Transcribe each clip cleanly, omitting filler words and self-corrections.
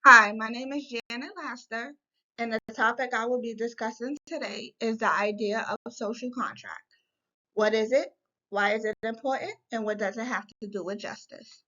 Hi, my name is Janet Laster, and the topic I will be discussing today is the idea of social contract. What is it? Why is it important? And what does it have to do with justice?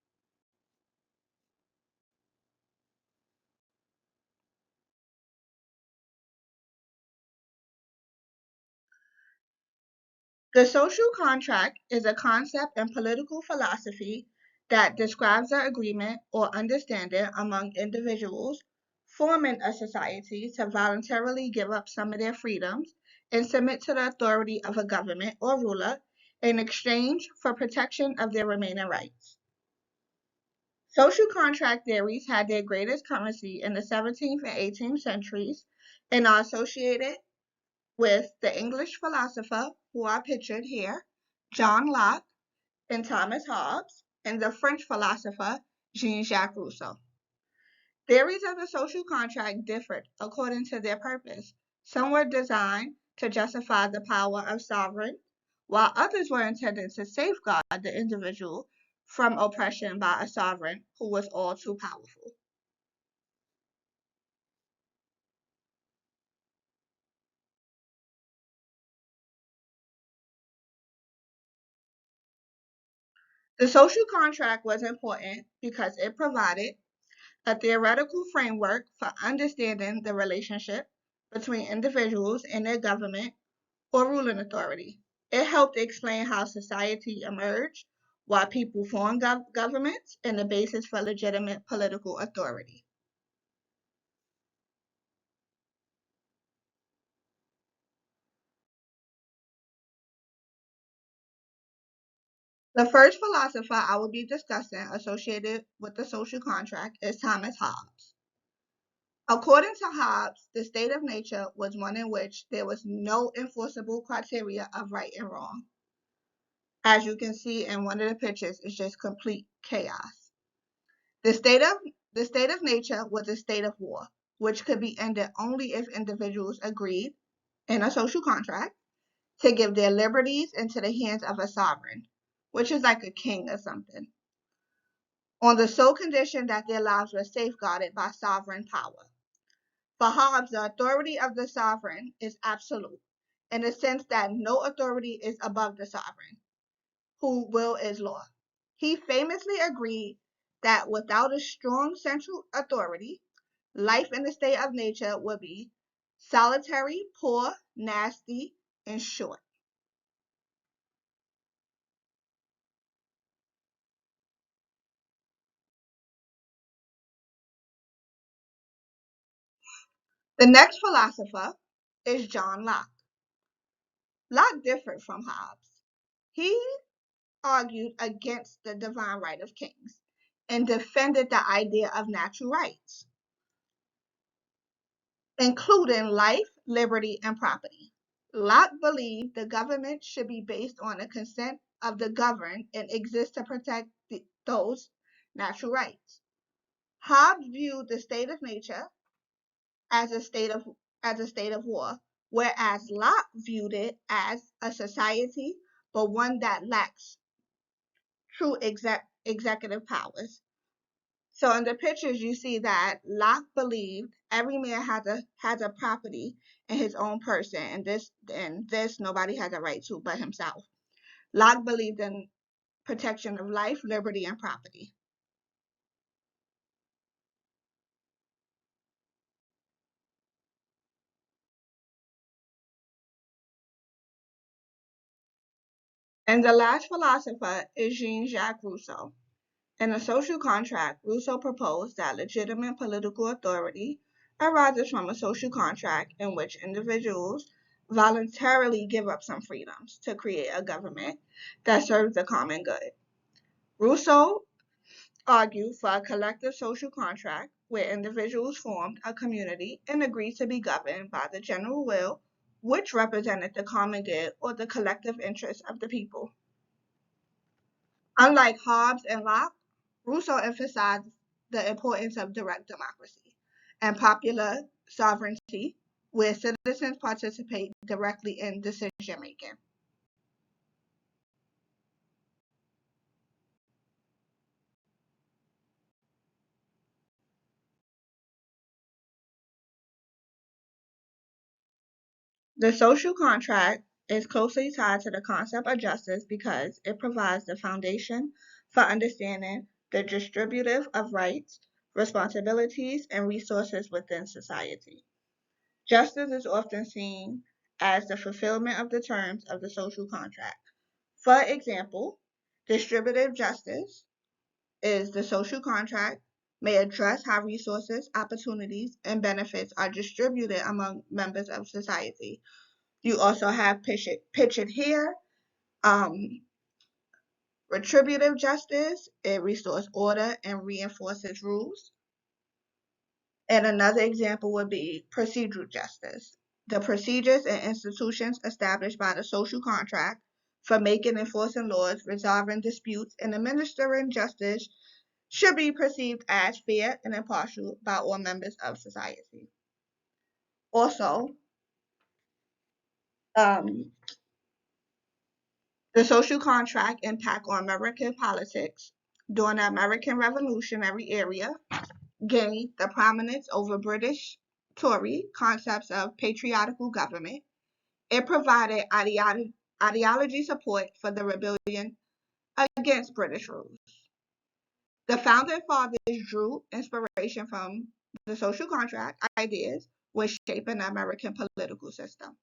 The social contract is a concept in political philosophy that describes the agreement or understanding among individuals forming a society to voluntarily give up some of their freedoms and submit to the authority of a government or ruler in exchange for protection of their remaining rights. Social contract theories had their greatest currency in the 17th and 18th centuries and are associated with the English philosopher who are pictured here, John Locke and Thomas Hobbes, and the French philosopher Jean-Jacques Rousseau. Theories of the social contract differed according to their purpose. Some were designed to justify the power of sovereign, while others were intended to safeguard the individual from oppression by a sovereign who was all too powerful. The social contract was important because it provided a theoretical framework for understanding the relationship between individuals and their government or ruling authority. It helped explain how society emerged, why people formed governments, and the basis for legitimate political authority. The first philosopher I will be discussing associated with the social contract is Thomas Hobbes. According to Hobbes, the state of nature was one in which there was no enforceable criteria of right and wrong. As you can see in one of the pictures, it's just complete chaos. The state of the state of nature was a state of war, which could be ended only if individuals agreed in a social contract to give their liberties into the hands of a sovereign, which is like a king or something, on the sole condition that their lives were safeguarded by sovereign power. For Hobbes, the authority of the sovereign is absolute, in the sense that no authority is above the sovereign, whose will is law. He famously agreed that without a strong central authority, life in the state of nature would be solitary, poor, nasty, and short. The next philosopher is John Locke. Locke differed from Hobbes. He argued against the divine right of kings and defended the idea of natural rights, including life, liberty, and property. Locke believed the government should be based on the consent of the governed and exist to protect those natural rights. Hobbes viewed the state of nature as a state of war, whereas Locke viewed it as a society, but one that lacks true executive powers. So in the pictures, you see that Locke believed every man has a property in his own person, and this nobody has a right to but himself. Locke believed in protection of life, liberty, and property. And the last philosopher is Jean-Jacques Rousseau. In a social contract, Rousseau proposed that legitimate political authority arises from a social contract in which individuals voluntarily give up some freedoms to create a government that serves the common good. Rousseau argued for a collective social contract where individuals formed a community and agreed to be governed by the general will, which represented the common good or the collective interests of the people. Unlike Hobbes and Locke, Rousseau emphasized the importance of direct democracy and popular sovereignty, where citizens participate directly in decision making. The social contract is closely tied to the concept of justice because it provides the foundation for understanding the distributive of rights, responsibilities, and resources within society. Justice is often seen as the fulfillment of the terms of the social contract. For example, distributive justice is the social contract may address how resources, opportunities, and benefits are distributed among members of society. You also have pitch it here. Retributive justice, it restores order and reinforces rules. And another example would be procedural justice. The procedures and institutions established by the social contract for making and enforcing laws, resolving disputes, and administering justice should be perceived as fair and impartial by all members of society. Also, um, the social contract impact on American politics during the American Revolutionary era gained the prominence over British Tory concepts of patriotical government. It provided ideology support for the rebellion against British rule. The founding fathers drew inspiration from the social contract ideas when shaping the American political system.